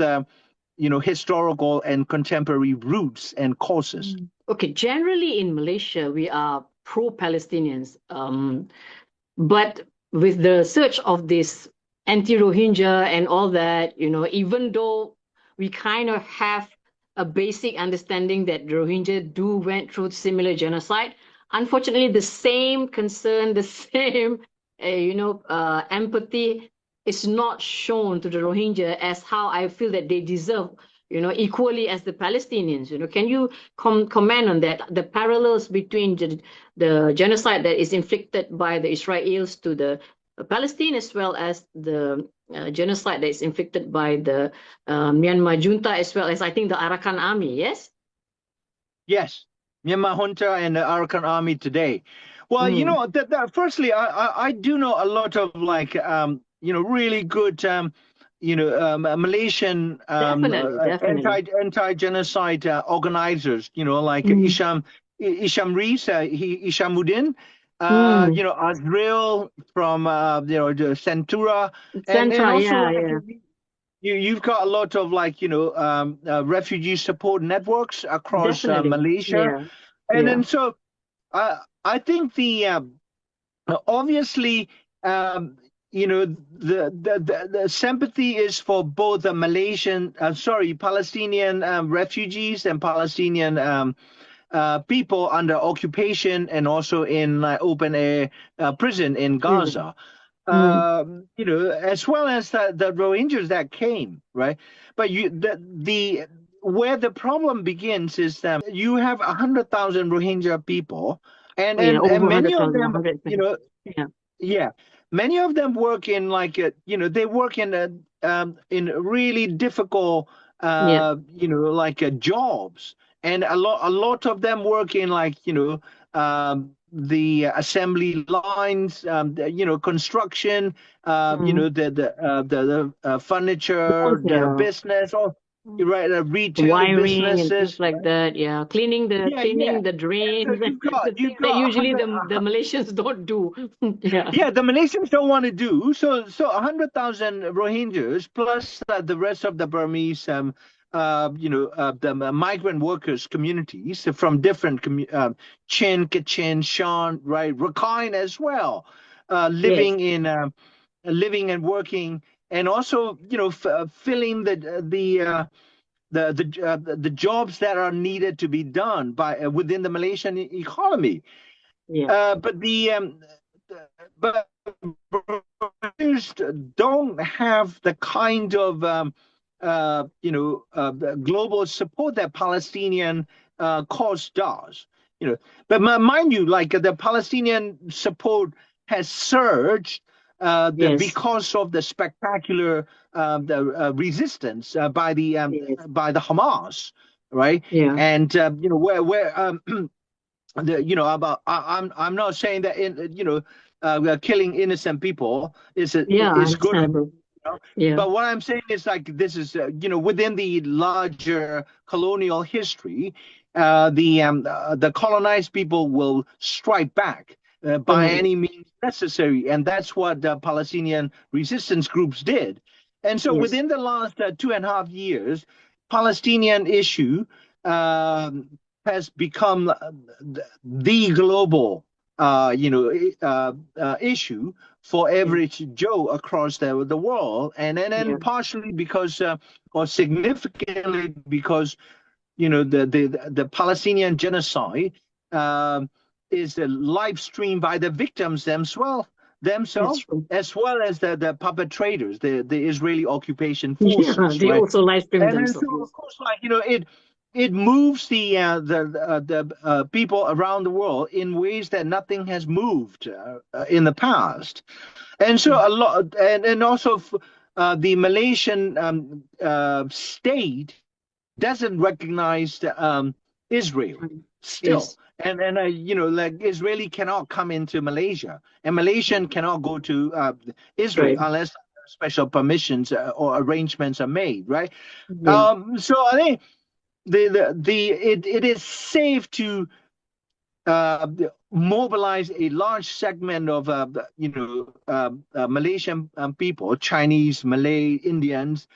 historical and contemporary roots and causes. Mm. Okay, generally in Malaysia, we are pro-Palestinians. But with the surge of this anti-Rohingya and all that, even though we kind of have a basic understanding that the Rohingya do went through similar genocide, unfortunately, the same concern, the same, empathy is not shown to the Rohingya as how I feel that they deserve, equally as the Palestinians. Can you comment on that? The parallels between the genocide that is inflicted by the Israelis to the Palestine, as well as the genocide that is inflicted by the Myanmar junta, as well as I think the Arakan army. Yes. Yes, Myanmar junta and the Arakan army today. Well, Mm, firstly, I do know a lot of like really good Malaysian definitely, definitely. anti-genocide organizers. Like Mm, Isham Rees, Ishamuddin, mm. Azrael from the Centura, and Central, also yeah, like yeah, you've got a lot of like refugee support networks across definitely, Malaysia, yeah, and yeah, then so I think obviously the sympathy is for both the Palestinian refugees and Palestinian people under occupation and also in open air prison in prison. Gaza. Mm, As well as the Rohingyas that came, right? But the where the problem begins is you have 100,000 Rohingya people, and oh, yeah, and over and many of 100,000, them, 100. Yeah, yeah, many of them work in like they work in really difficult yeah. like jobs, and a lot of them work in like the assembly lines, construction, Mm. the furniture, the Yeah. business, or Mm. right, retail Wiring and things businesses. like that. Yeah, cleaning the Yeah, yeah. cleaning the So drains, you've got the you've things that got usually 100. the Malaysians don't do. Yeah. Yeah, the Malaysians don't want to do so. 100,000 Rohingyas plus the rest of the Burmese, the migrant workers communities from different Chin, Kachin, Shan, right, Rakhine as well, Yes. living and working and also, filling the jobs that are needed to be done by within the Malaysian economy. Yeah. But but British don't have the kind of global support that Palestinian cause does. But mind you, like the Palestinian support has surged Yes. because of the spectacular resistance Yes. by the Hamas, right? Yeah. And where I'm not saying that killing innocent people Yeah, is good, understandable. Yeah. but what I'm saying is like this is within the larger colonial history, the colonized people will strike back by Mm. any means necessary, and that's what the Palestinian resistance groups did. And so Yes. within the last 2.5 years, Palestinian issue um, has become the global issue for Yeah. average Joe across the world, and then Yeah. partially because, or significantly because, the Palestinian genocide um, is live streamed by the victims That's themselves, true. as well as the perpetrators, the Israeli occupation Yeah, forces, they right? also live stream And then themselves. so Yes. of course, like it moves the people around the world in ways that nothing has moved in the past. And so Mm. a lot, and also the Malaysian state doesn't recognize Israel Mm. still. Yes. And like Israeli cannot come into Malaysia, and Malaysian Mm. cannot go to Israel Right. unless special permissions or arrangements are made, right? Yeah. So I think it is safe to mobilize a large segment of Malaysian people, Chinese, Malay, Indians,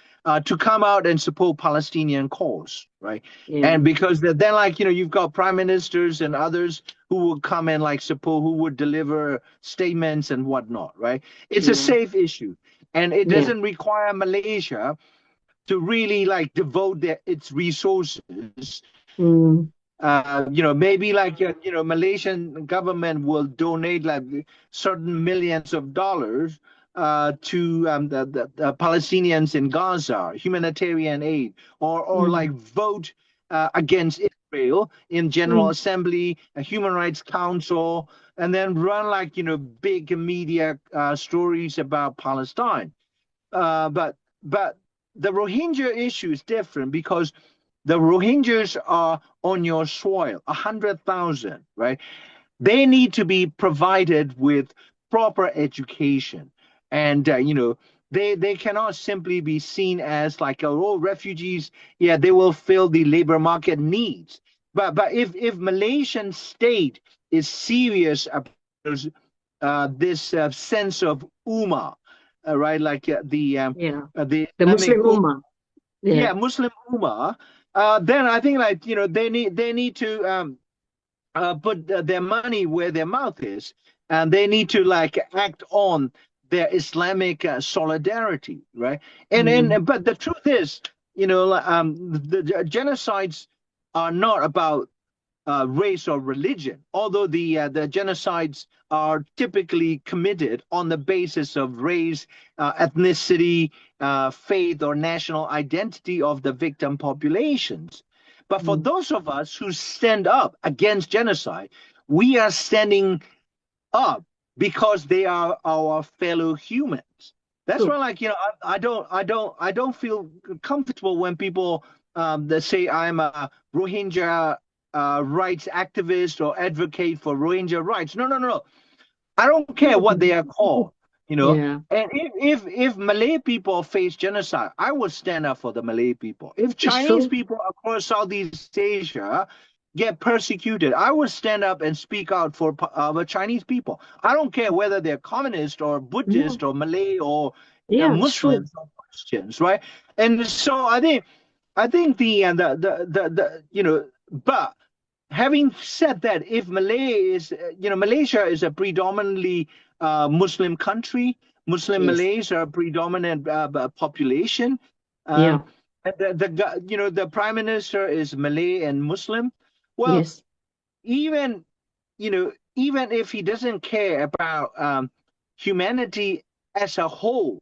to come out and support Palestinian cause, right? Yeah. And because then, like you've got prime ministers and others who will come and like support, who would deliver statements and whatnot, right? It's a Yeah. safe issue, and it Yeah. doesn't require Malaysia to really like devote its resources. Mm. Maybe like Malaysian government will donate like certain millions of dollars to the Palestinians in Gaza, humanitarian aid, or Mm. like vote against Israel in General Mm. Assembly, a Human Rights Council, and then run like big media stories about Palestine. But the Rohingya issue is different because the Rohingyas are on your soil, 100,000, right? They need to be provided with proper education, and they cannot simply be seen as like refugees. Yeah, they will fill the labor market needs, but if Malaysian state is serious about this sense of ummah, right? Like Yeah. the The Islamic Muslim Ummah. Yeah. yeah, Muslim Ummah, then I think like they need to put their money where their mouth is, and they need to like act on their Islamic solidarity, right? Mm. And but the truth is, the genocides are not about race or religion, although the genocides are typically committed on the basis of race, ethnicity, faith, or national identity of the victim populations. But for Mm. those of us who stand up against genocide, we are standing up because they are our fellow humans. That's why, True. like I don't feel comfortable when people that say I'm a Rohingya rights activist or advocate for Rohingya rights. No, no, no, no. I don't care what they are called. You know, Yeah. and if Malay people face genocide, I would stand up for the Malay people. If It's Chinese true. people across Southeast Asia get persecuted, I would stand up and speak out for the Chinese people. I don't care whether they're communist or Yeah. Buddhist or Malay or Yeah, it's true. Muslims or Christians, right? And so I think but having said that, if Malaysia is a predominantly Muslim country, Muslim Yes. Malays are a predominant population. Yeah. Um, and the prime minister is Malay and Muslim. Well, Yes. even even if he doesn't care about humanity as a whole,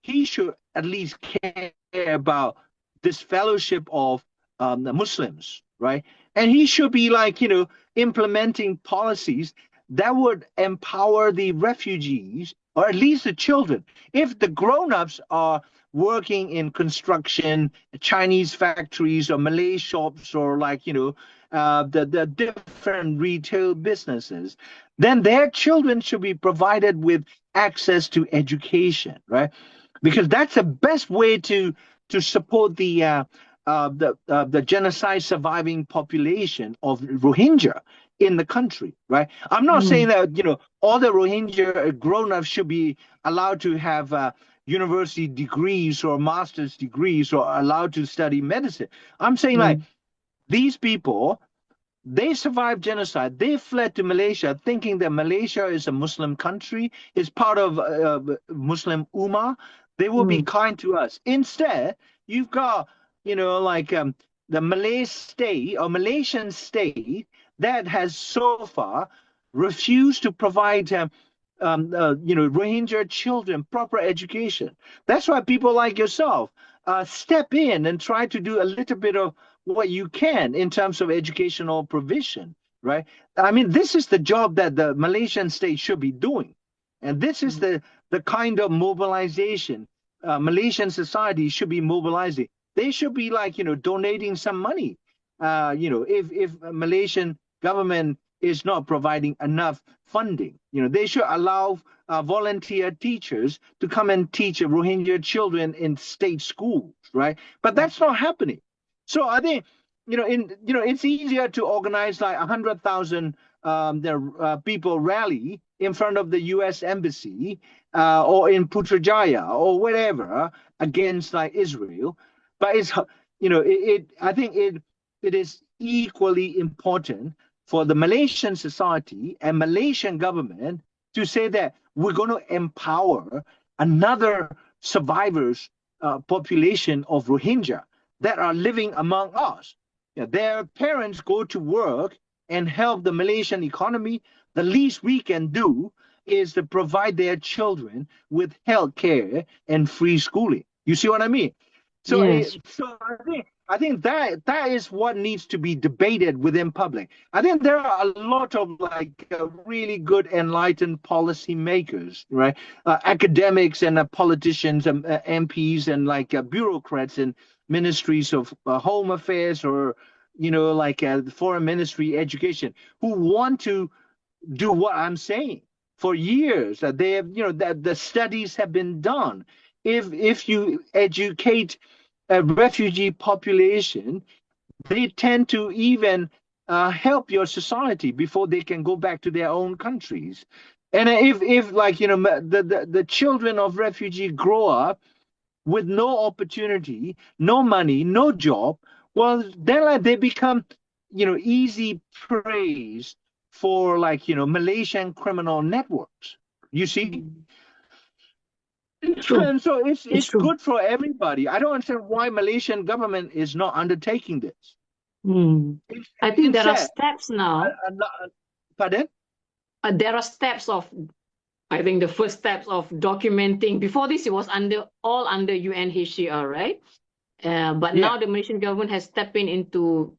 he should at least care about this fellowship of the Muslims, right? And he should be like, implementing policies that would empower the refugees or at least the children. If the grown-ups are working in construction, Chinese factories or Malay shops or like, the different retail businesses, then their children should be provided with access to education, right? Because that's the best way to support the genocide surviving population of Rohingya in the country, right? I'm not saying Mm. that all the Rohingya grown-ups should be allowed to have university degrees or master's degrees or allowed to study medicine. I'm saying like Mm. these people, they survived genocide. They fled to Malaysia thinking that Malaysia is a Muslim country, is part of Muslim Ummah. They will be Mm. kind to us. Instead, you've got, like the Malay state or Malaysian state that has so far refused to provide Rohingya children proper education. That's why people like yourself step in and try to do a little bit of what you can in terms of educational provision, right? I mean, this is the job that the Malaysian state should be doing. And this is Mm. the kind of mobilization Malaysian society should be mobilizing. They should be like, donating some money. If Malaysian government is not providing enough funding, they should allow volunteer teachers to come and teach Rohingya children in state schools, right? But that's not happening. So I think it's easier to organize like 100,000 people rally in front of the U.S. embassy or in Putrajaya or whatever against like Israel, but I think it is equally important for the Malaysian society and Malaysian government to say that we're going to empower another survivors population of Rohingya that are living among us. Yeah, their parents go to work and help the Malaysian economy. The least we can do is to provide their children with health care and free schooling. You see what I mean? So, Yes. so I think that is what needs to be debated within public. I think there are a lot of like really good enlightened policymakers, right? Academics and politicians and MPs and like bureaucrats and ministries of home affairs or like the foreign ministry education who want to do what I'm saying for years that they have that the studies have been done. If you educate a refugee population, they tend to even help your society before they can go back to their own countries. And if like the children of refugee grow up with no opportunity, no money, no job, well, then like they become, easy praise for like, Malaysian criminal networks. You see? Mm. True. And so It's it's true. good for everybody. I don't understand why Malaysian government is not undertaking this. Mm. I think there are Instead, steps now. pardon? There are steps of, I think the first steps of documenting. Before this, it was all under UNHCR, right? But Yeah. now the Malaysian government has stepped in into,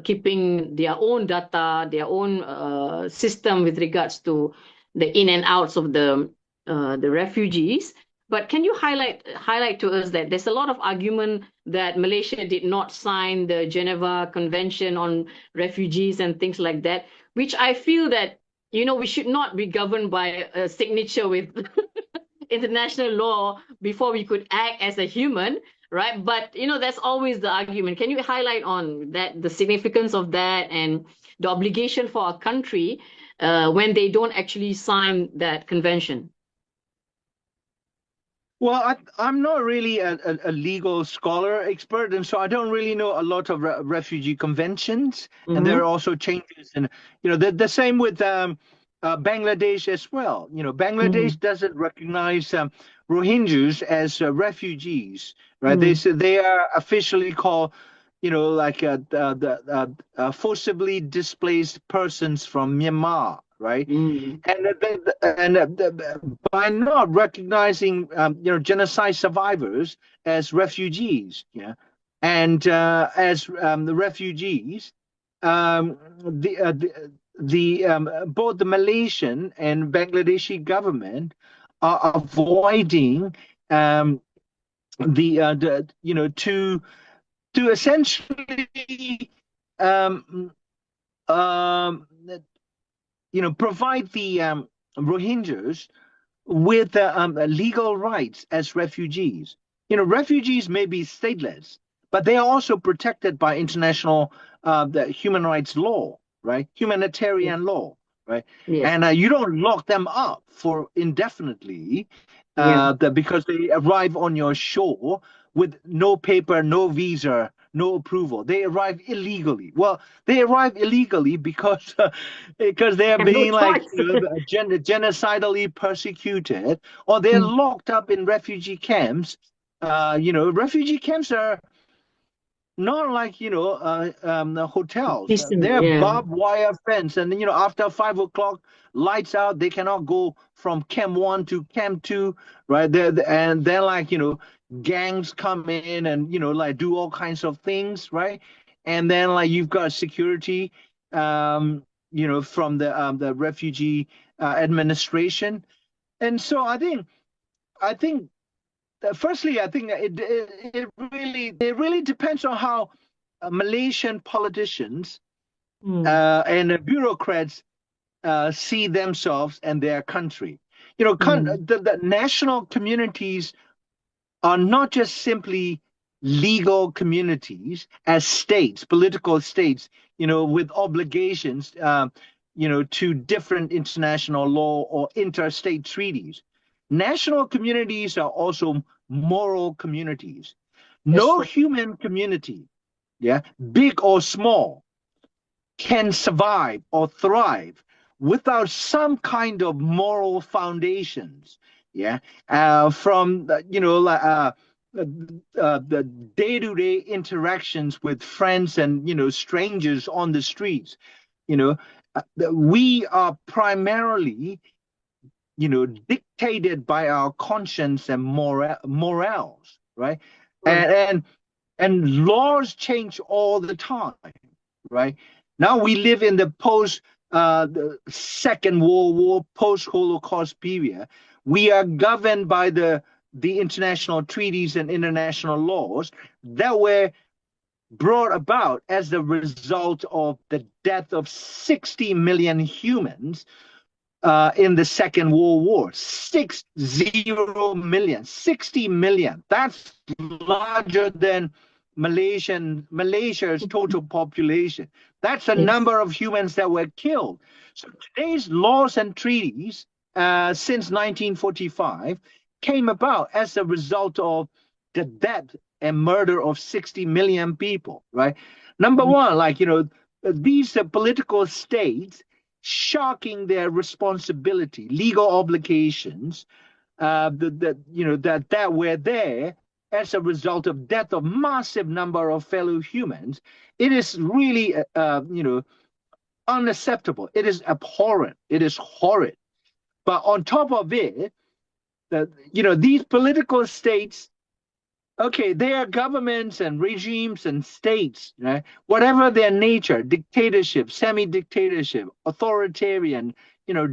keeping their own data, their own system with regards to the in and outs of the refugees. But can you highlight to us that there's a lot of argument that Malaysia did not sign the Geneva Convention on Refugees and things like that, which I feel that, we should not be governed by a signature with international law before we could act as a human, right? But that's always the argument. Can you highlight on that, the significance of that, and the obligation for a country when they don't actually sign that convention? Well, I'm not really a legal scholar expert, and so I don't really know a lot of refugee conventions. And there are Mm-hmm. also changes, and the same with Bangladesh as well. Bangladesh Mm, doesn't recognize Rohingyas as refugees, right? They mm, say they are officially called, like forcibly displaced persons from Myanmar, right? mm, And by not recognizing, genocide survivors as refugees, yeah, and as the refugees, um, the, uh, the both the Malaysian and Bangladeshi government are avoiding um, to essentially um, um, provide the Rohingyas with legal rights as refugees. Refugees may be stateless, but they are also protected by international the human rights law, right? yes, Humanitarian law, right? yes, And you don't lock them up for indefinitely yeah. because they arrive on your shore with no paper, no visa, no approval. They arrive illegally. Well, they arrive illegally because they are Have no being like choice. genocidally persecuted, or they're Mm, locked up in refugee camps. Refugee camps are not like the hotels. decent, They're yeah. barbed wire fence, and after 5 o'clock, lights out. They cannot go from camp one to camp two, right? And then like gangs come in and like do all kinds of things, right? And then like you've got security, from the refugee administration, and so I think firstly, I think it really depends on how Malaysian politicians Mm, and bureaucrats see themselves and their country. mm, The national communities are not just simply legal communities as states, political states, with obligations, to different international law or interstate treaties. National communities are also moral communities. that's No true. human community, yeah, big or small, can survive or thrive without some kind of moral foundations. Yeah, from like the day-to-day interactions with friends and strangers on the streets. You know, we are primarily dictated by our conscience and morals, right? Right. And and laws change all the time, right? Now we live in the Second World War, post Holocaust period. We are governed by the international treaties and international laws that were brought about as the result of the death of 60 million humans in the Second World War. 60 million, 60 million. That's larger than Malaysia's total population. That's the Yes. number of humans that were killed. So today's laws and treaties since 1945 came about as a result of the death and murder of 60 million people, right? Number Mm, one, like, these political states shocking their responsibility, legal obligations, that were there as a result of death of massive number of fellow humans. It is really, unacceptable. It is abhorrent. It is horrid. But on top of it, these political states, okay, they are governments and regimes and states, right? Whatever their nature, dictatorship, semi-dictatorship, authoritarian,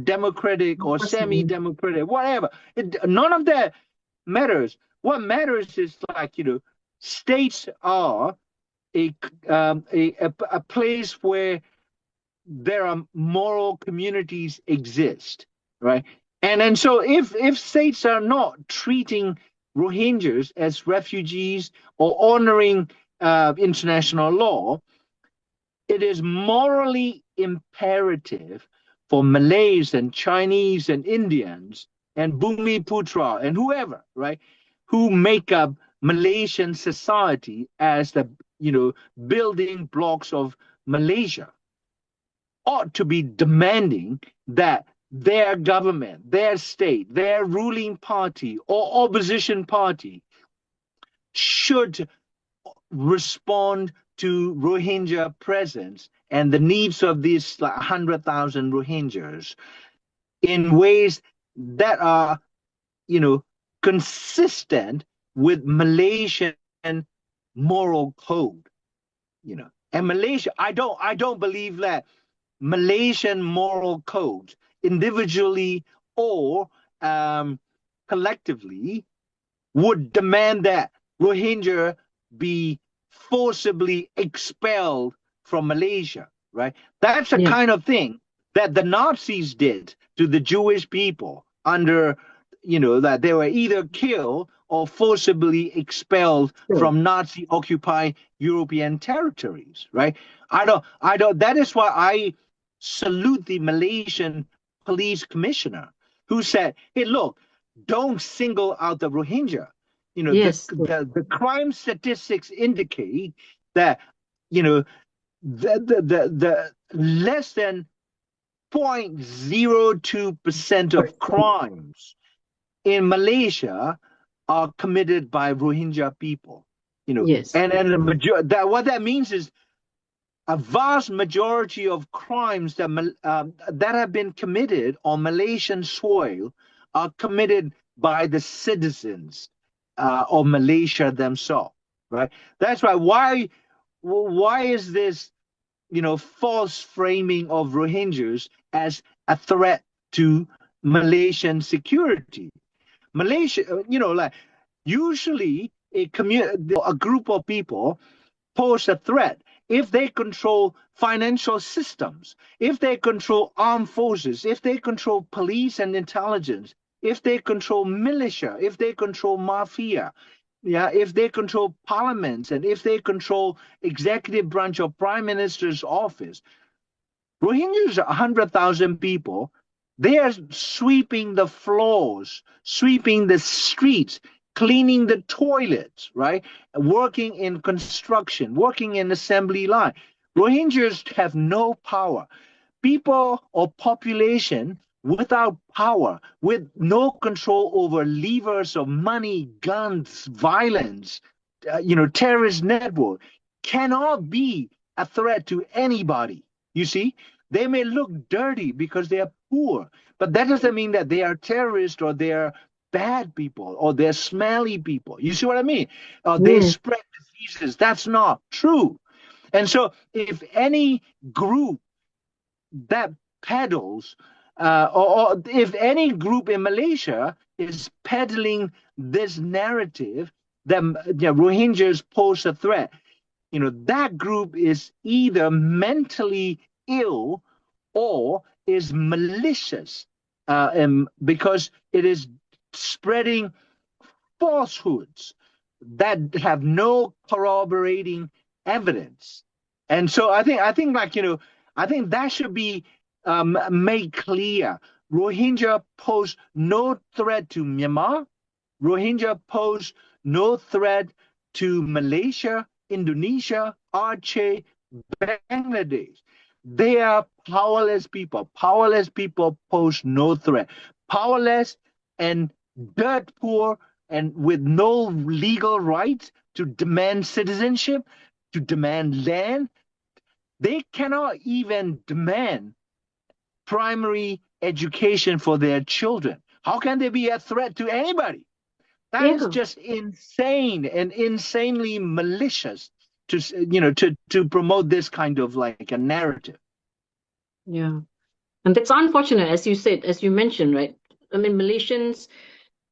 democratic or personally. semi-democratic, whatever. None of that matters. What matters is like, states are a, a place where there are moral communities exist, right? And so if states are not treating Rohingyas as refugees or honoring international law, it is morally imperative for Malays and Chinese and Indians and Bumiputra and whoever, right, who make up Malaysian society as the building blocks of Malaysia ought to be demanding that their government, their state, their ruling party or opposition party should respond to Rohingya presence and the needs of these 100,000 Rohingyas in ways that are, you know, consistent with Malaysian moral code, you know. And Malaysia, I don't believe that Malaysian moral codes, individually or collectively, would demand that Rohingya be forcibly expelled from Malaysia, right? That's the Yeah. kind of thing that the Nazis did to the Jewish people under, that they were either killed or forcibly expelled Sure. from Nazi occupied European territories, right? That is why I salute the Malaysian police commissioner who said, hey, look, don't single out the Rohingya. Yes. The crime statistics indicate that, the less than 0.02% of crimes in Malaysia are committed by Rohingya people. Yes. And what that means is a vast majority of crimes that have been committed on Malaysian soil are committed by the citizens of Malaysia themselves, right? That's right. Why is this, false framing of Rohingyas as a threat to Malaysian security? Malaysia, like usually a group of people pose a threat if they control financial systems, if they control armed forces, if they control police and intelligence, if they control militia, if they control mafia, yeah, if they control parliaments, and if they control executive branch of prime minister's office. Rohingyas are 100,000 people. They are sweeping the floors, sweeping the streets, cleaning the toilets, right? Working in construction, working in assembly line. Rohingyas have no power. People or population without power, with no control over levers of money, guns, violence, terrorist network, cannot be a threat to anybody. You see, they may look dirty because they are poor, but that doesn't mean that they are terrorists or they are bad people or they're smelly people. You see what I mean? They Yeah. spread diseases. That's not true. And so, if any group that peddles, or if any group in Malaysia is peddling this narrative that Rohingyas pose a threat, that group is either mentally ill or is malicious, because it is spreading falsehoods that have no corroborating evidence. And so I think I think that should be made clear. Rohingya pose no threat to Myanmar. Rohingya pose no threat to Malaysia, Indonesia, Aceh, Bangladesh. They are powerless people. Powerless people pose no threat. Powerless and dirt poor and with no legal rights to demand citizenship, to demand land. They cannot even demand primary education for their children. How can they be a threat to anybody? That is Yeah. just insane and insanely malicious to promote this kind of like a narrative. Yeah. And that's unfortunate, as you said, as you mentioned, right? I mean, Malaysians,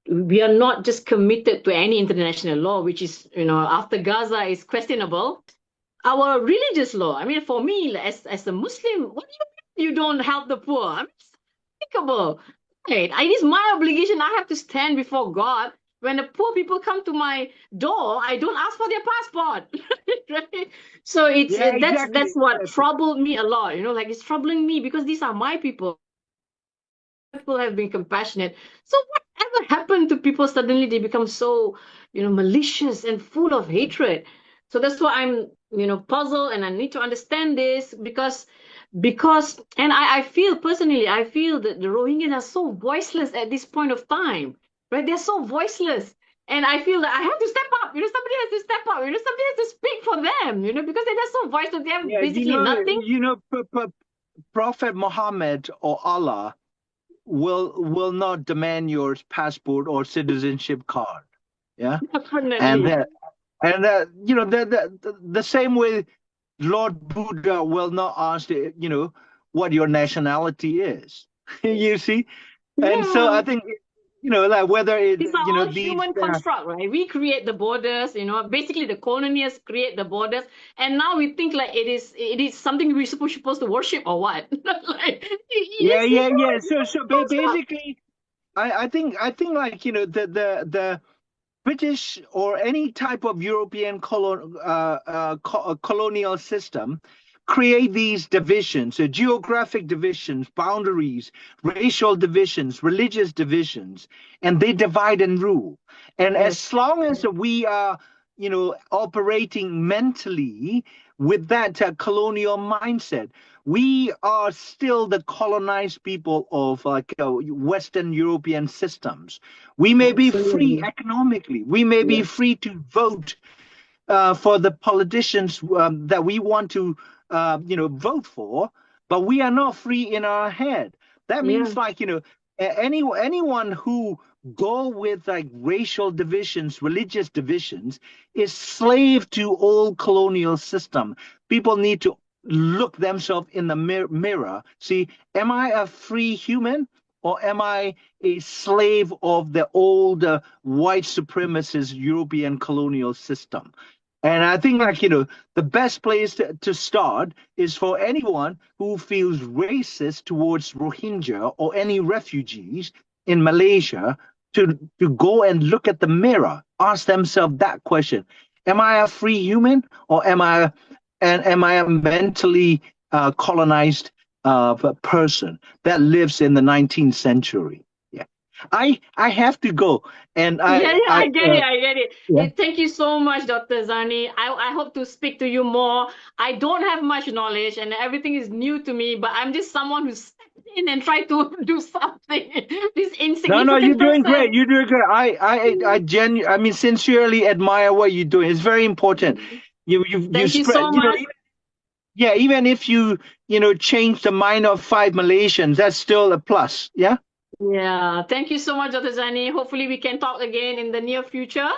we are not just committed to any international law, which is, after Gaza is questionable. Our religious law, I mean, for me, as a Muslim, what do you mean you don't help the poor? I mean, it's unthinkable. Right? It is my obligation. I have to stand before God. When the poor people come to my door, I don't ask for their passport. Right? So it's Yeah, that's exactly, what exactly. troubled me a lot. Like it's troubling me because these are my people. People have been compassionate. So whatever happened to people suddenly they become so, malicious and full of hatred. So that's why I'm, puzzled and I need to understand this because Because, and I feel personally, I feel that the Rohingyas are so voiceless at this point of time, right? They're so voiceless. And I feel that I have to step up, somebody has to step up, somebody has to speak for them, because they're so voiceless. They have Yeah, basically nothing. Prophet Muhammad or Allah will not demand your passport or citizenship card. Yeah, and Definitely. that and the same way Lord Buddha will not ask what your nationality is. You see, and so Yeah. I think like whether These are all these human construct, right? We create the borders, basically the colonials create the borders, and now we think like it is something we're supposed to worship or what? Like yeah, it's yeah, yeah. human So construct. basically, I think like the British or any type of European colonial system create these divisions, geographic divisions, boundaries, racial divisions, religious divisions, and they divide and rule. And Yes. as long as we are, operating mentally with that colonial mindset, we are still the colonized people of like Western European systems. We may be free Absolutely. economically. We may be Yes. free to vote for the politicians that we want to, vote for, but we are not free in our head. That Yeah. means like, anyone who go with like racial divisions, religious divisions, is slave to old colonial system. People need to look themselves in the mirror. See, am I a free human? Or am I a slave of the old white supremacist European colonial system? And I think, like, the best place to start is for anyone who feels racist towards Rohingya or any refugees in Malaysia to go and look at the mirror, ask themselves that question. Am I a free human or am I a mentally colonized person that lives in the 19th century? Yeah. I have to go. And Yeah, yeah, I get it. I get it. yeah. Thank you so much, Dr. Zarni. I hope to speak to you more. I don't have much knowledge and everything is new to me, but I'm just someone who stepped in and tried to do something. This No, you're insignificant doing person. great. You're doing great. I mean, sincerely admire what you're doing. It's very important. You Thank you so spread, much. yeah, even if change the mind of 5 Malaysians, that's still a plus. Yeah. Yeah, thank you so much, Dr. Zani. Hopefully, we can talk again in the near future.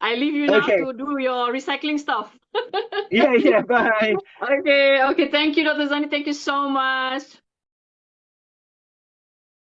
I leave you now Okay. to do your recycling stuff. Yeah, yeah. Bye. Okay, okay. Thank you, Dr. Zani. Thank you so much.